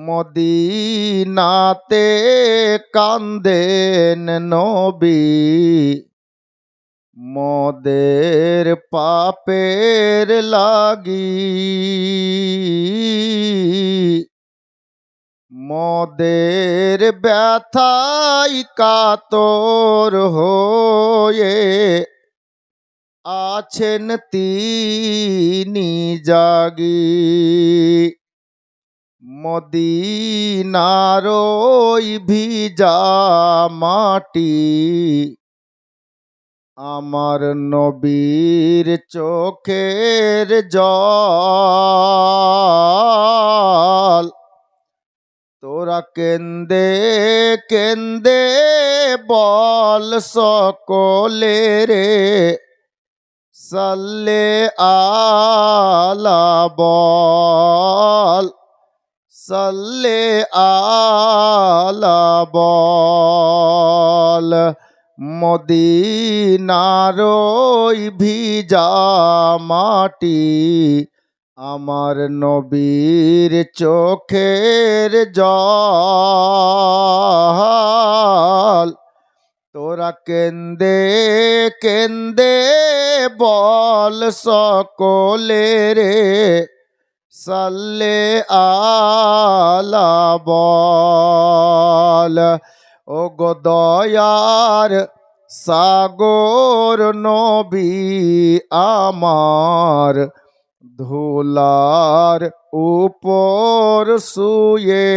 মদিনাতে কান্দেন নবী, মোদের পাপের লাগি। মোদের ব্যথায় কাতর হয়ে আছেন তিনি জাগি। মদিনার ওই ভিজা মাটি আমার নবীর চোখের জল। তোরা কেন্দে কেন্দে বল সকলে রে, সাল্লে আলা বল, সাল্লে আলা বল। মদিনার ওই ভিজা মাটি আমার নবীর চোখের জল। তোরা কেন্দে কেন্দে বল সকলে রে, সাল্লে আলা বল। ও গো দয়ার সাগর নবী আমার, ধুলার উপর শুয়ে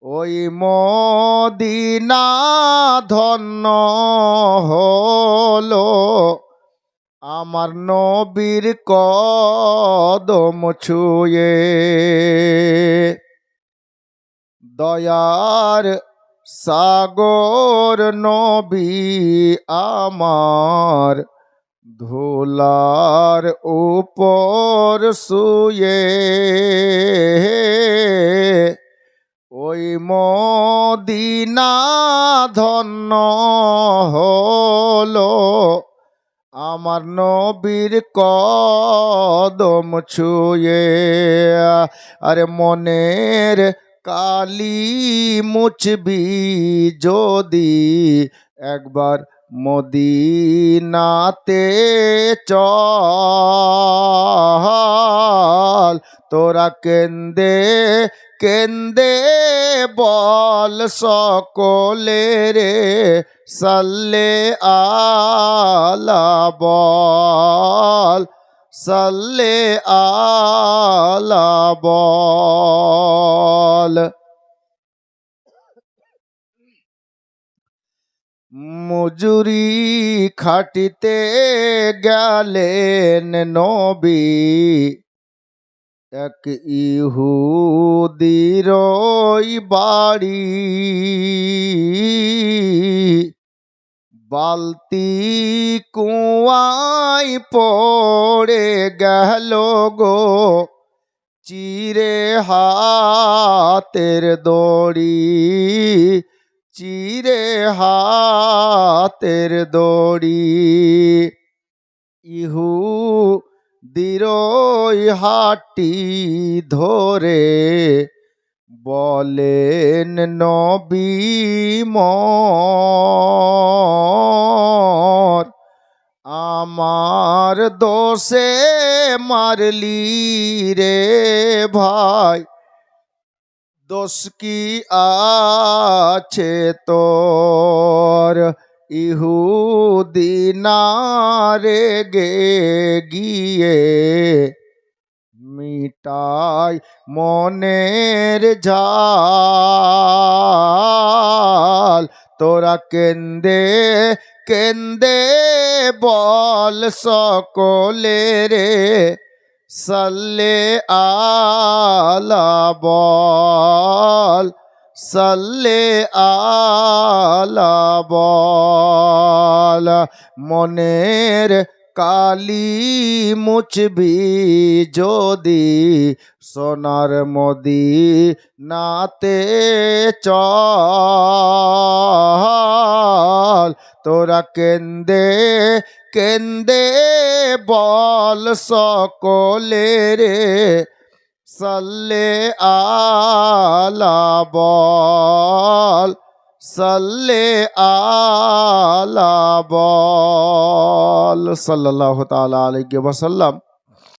ওই মদিনা ধন্য হলো আমার নবীর কদম ছুঁয়ে। দয়ার সাগর নবী আমার, ধুলার উপর শুয়ে ওই মদিনা ধন্য হলো আমার নবীর কদম ছুঁয়ে। আরে মনের কালি মুছবি যদি একবার মদিনাতে চল। তোরা কেন্দে কেন্দে বল সকলে রে, সাল্লে আলা বল, সাল্লে আলা বল। মজুরি খাটিতে গেলেন নবী, এক ইহুদির বাড়ি। বালতি কুয়ায় পড়ে গেল গো, চিরে হাতের দড়ি, চিরে হাতের দড়ি। ইহুদির হাটি ধরে বলেন নবী মোর, আমার দোষে মারলি রে ভাই, দোষ কি আছে তোর। ইহুদি না রেগে গিয়ে মিটাই মনের ঝাল। তোরা কেন্দে কেন্দে বল সকলে রে, সাল্লে আলা বল, সাল্লে আলা বল। মনের কালি মুছবি যদি সোনার মদিনাতে চল তোরা কেন্দে কেন্দে বল সকলে রে সাল্লে আলা বল সাল্লে আলা বল সাল্লাল্লাহু তাআলা আলাইহি ওয়াসাল্লাম।